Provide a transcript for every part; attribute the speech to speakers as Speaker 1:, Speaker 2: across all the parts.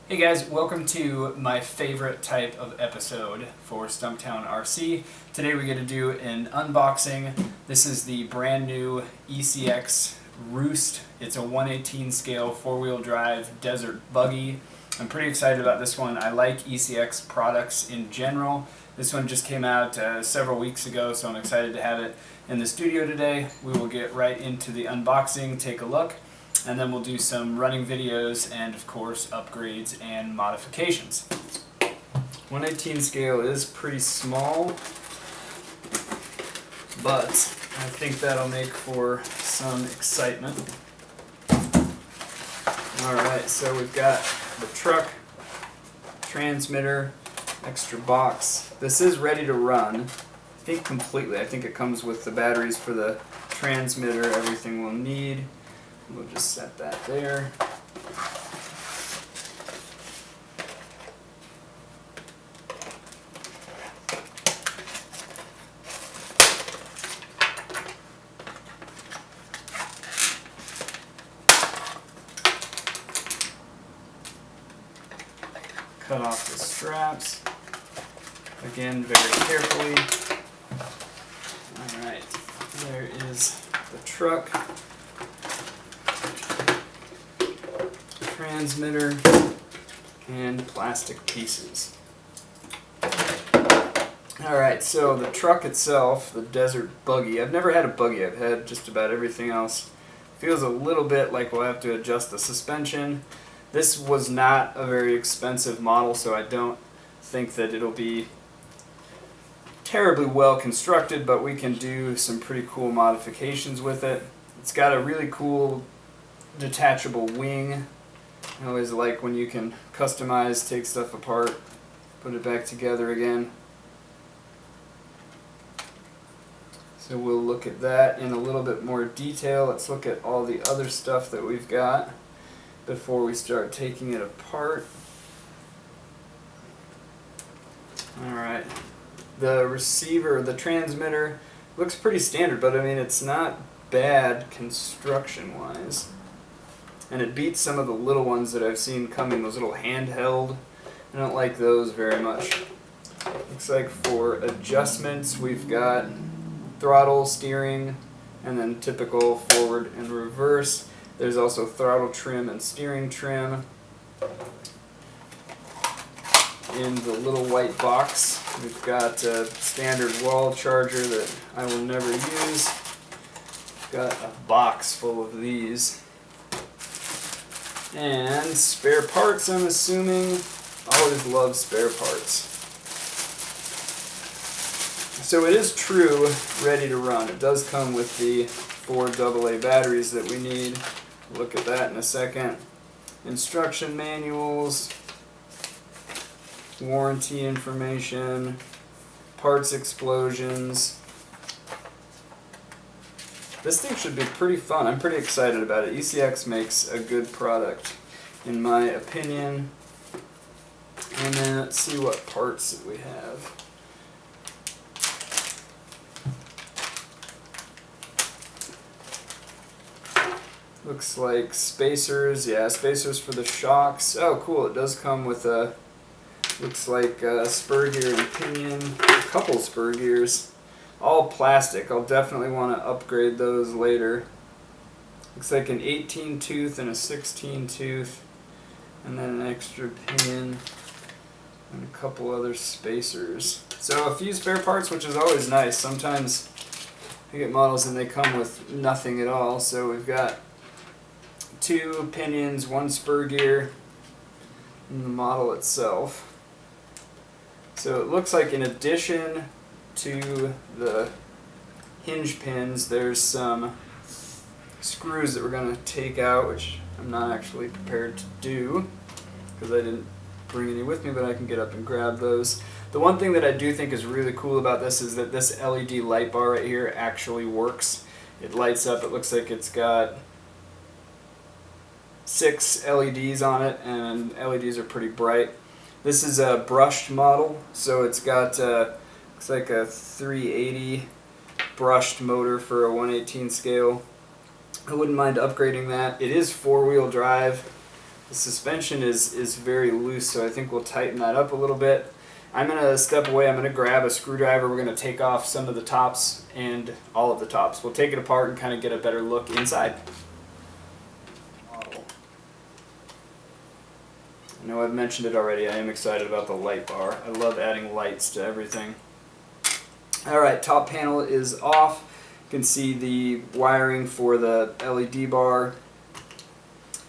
Speaker 1: Hey guys, welcome to my favorite type of episode for Stumptown RC. Today we get to do an unboxing. This is the brand new ECX Roost. It's a 1/18 scale four-wheel drive desert buggy. I'm pretty excited about this one. I like ECX products in general. This one just came out several weeks ago, so I'm excited to have it in the studio today. We will get right into the unboxing, take a look, and then we'll do some running videos and of course upgrades and modifications. 1/18 scale is pretty small, but I think that'll make for some excitement. Alright, so we've got the truck, transmitter, extra box. This is ready to run, I think completely. I think it comes with the batteries for the transmitter, everything we'll need. We'll just set that there. Cut off the straps, again very carefully. Alright, there is the truck, transmitter, and plastic pieces. Alright, so the truck itself, the Desert Buggy, I've never had a buggy, I've had just about everything else. Feels a little bit like we'll have to adjust the suspension. This was not a very expensive model, so I don't think that it'll be terribly well constructed, but we can do some pretty cool modifications with it. It's got a really cool detachable wing. I always like when you can customize, take stuff apart, put it back together again. So we'll look at that in a little bit more detail. Let's look at all the other stuff that we've got before we start taking it apart. Alright, the receiver, the transmitter, looks pretty standard, but I mean it's not bad construction wise. And it beats some of the little ones that I've seen coming, those little handheld. I don't like those very much. Looks like for adjustments we've got throttle, steering, and then typical forward and reverse. There's also throttle trim and steering trim. In the little white box we've got a standard wall charger that I will never use. Got a box full of these. And spare parts, I'm assuming. Always love spare parts. So it is true, ready to run. It does come with the 4 AA batteries that we need. Look at that in a second. Instruction manuals, warranty information, parts explosions. This thing should be pretty fun. I'm pretty excited about it. ECX makes a good product, in my opinion. And then let's see what parts that we have. Looks like spacers, yeah, spacers for the shocks. Oh, cool, it does come with a, looks like a spur gear and pinion, a couple spur gears. All plastic. I'll definitely want to upgrade those later. Looks like an 18 tooth and a 16 tooth, and then an extra pinion, and a couple other spacers. So a few spare parts, which is always nice. Sometimes I get models and they come with nothing at all. So we've got 2 pinions, 1 spur gear, and the model itself. So it looks like in addition to the hinge pins, there's some screws that we're going to take out, which I'm not actually prepared to do because I didn't bring any with me, but I can get up and grab those. The one thing that I do think is really cool about this is that this LED light bar right here actually works. It lights up. It looks like it's got 6 LEDs on it, and LEDs are pretty bright. This is a brushed model, so it's got looks like a 380 brushed motor for a 1/18 scale. I wouldn't mind upgrading that. It is 4-wheel drive, The suspension is very loose, so I think we'll tighten that up a little bit. I'm going to step away. I'm going to grab a screwdriver. We're going to take off some of the tops and all of the tops. We'll take it apart and kind of get a better look inside. I know I've mentioned it already. I am excited about the light bar. I love adding lights to everything. Alright, top panel is off. You can see the wiring for the LED bar.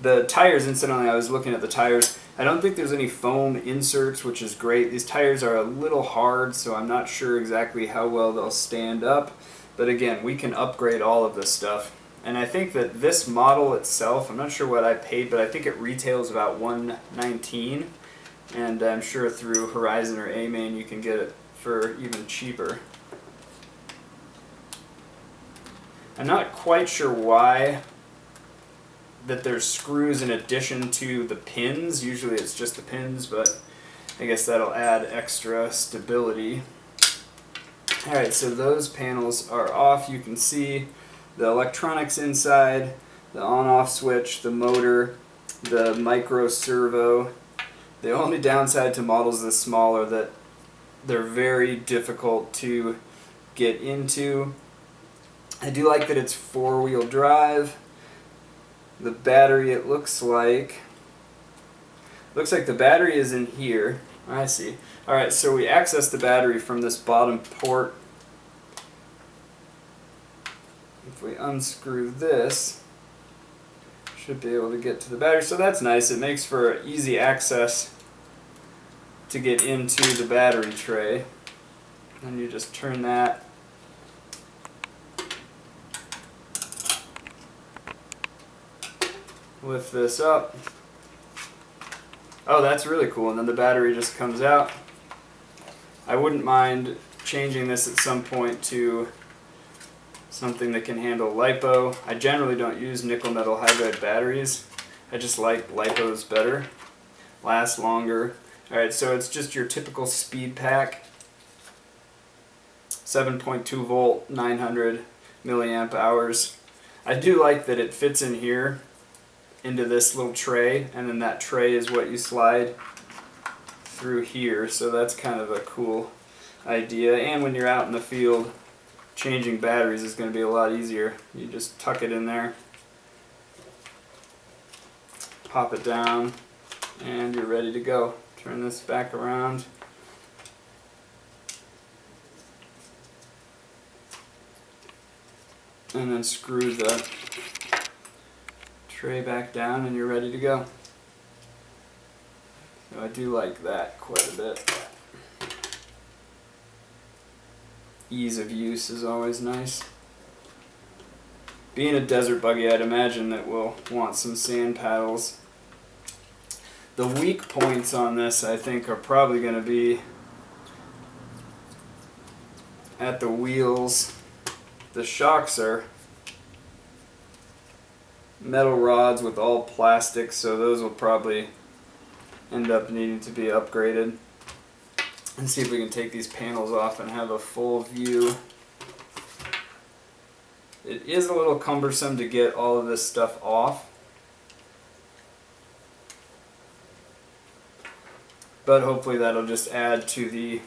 Speaker 1: The tires, incidentally, I was looking at the tires. I don't think there's any foam inserts, which is great. These tires are a little hard, so I'm not sure exactly how well they'll stand up. But again, we can upgrade all of this stuff. And I think that this model itself, I'm not sure what I paid, but I think it retails about $119. And I'm sure through Horizon or A-Main you can get it for even cheaper. I'm not quite sure why that there's screws in addition to the pins. Usually it's just the pins, but I guess that'll add extra stability. Alright, so those panels are off. You can see the electronics inside, the on-off switch, the motor, the micro servo. The only downside to models this small are that they're very difficult to get into. I do like that it's four-wheel drive. The battery, it looks like the battery is in here. I see. Alright, so we access the battery from this bottom port. If we unscrew this, should be able to get to the battery. So that's nice. It makes for easy access to get into the battery tray. And you just turn that. Lift this up. Oh, that's really cool. And then the battery just comes out. I wouldn't mind changing this at some point to something that can handle LiPo. I generally don't use nickel metal hydride batteries. I just like LiPos better. Last longer. Alright, so it's just your typical speed pack. 7.2 volt, 900 milliamp hours. I do like that it fits in here into this little tray, and then that tray is what you slide through here, so that's kind of a cool idea. And when you're out in the field, changing batteries is going to be a lot easier. You just tuck it in there, pop it down, and you're ready to go. Turn this back around. And then screw the tray back down and you're ready to go. So I do like that quite a bit. Ease of use is always nice. Being a desert buggy, I'd imagine that we'll want some sand paddles. The weak points on this, I think, are probably going to be at the wheels. The shocks are metal rods with all plastic, so those will probably end up needing to be upgraded. Let's see if we can take these panels off and have a full view. It is a little cumbersome to get all of this stuff off, but hopefully that'll just add to the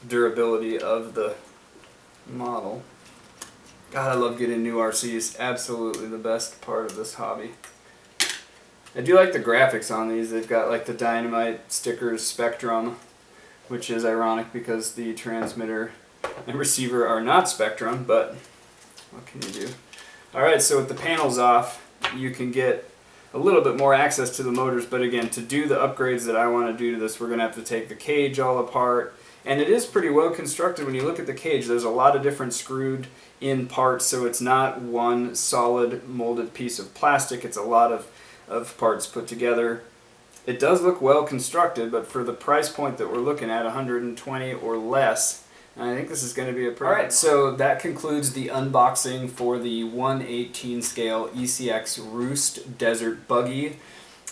Speaker 1: durability of the model. God, I love getting new RCs. Absolutely the best part of this hobby. I do like the graphics on these. They've got like the Dynamite stickers Spectrum, which is ironic because the transmitter and receiver are not Spectrum, but what can you do? Alright, so with the panels off, you can get a little bit more access to the motors, but again, to do the upgrades that I want to do to this, we're going to have to take the cage all apart. And it is pretty well constructed when you look at the cage. There's a lot of different screwed in parts, so it's not one solid molded piece of plastic. It's a lot of parts put together. It does look well constructed, but for the price point that we're looking at, 120 or less, I think this is going to be a pretty... Alright, so that concludes the unboxing for the 1/18 scale ECX Roost Desert Buggy.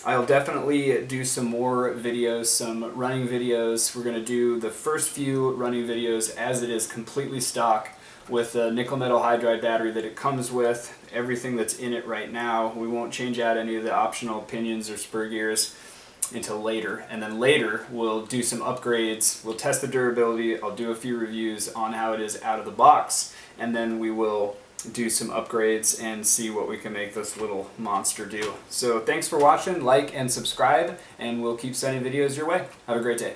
Speaker 1: I'll definitely do some more videos, some running videos. We're going to do the first few running videos as it is completely stock with the nickel metal hydride battery that it comes with, everything that's in it right now. We won't change out any of the optional pinions or spur gears until later, and then later we'll do some upgrades. We'll test the durability. I'll do a few reviews on how it is out of the box, and then we will do some upgrades and see what we can make this little monster do. So thanks for watching, like and subscribe, and we'll keep sending videos your way. Have a great day.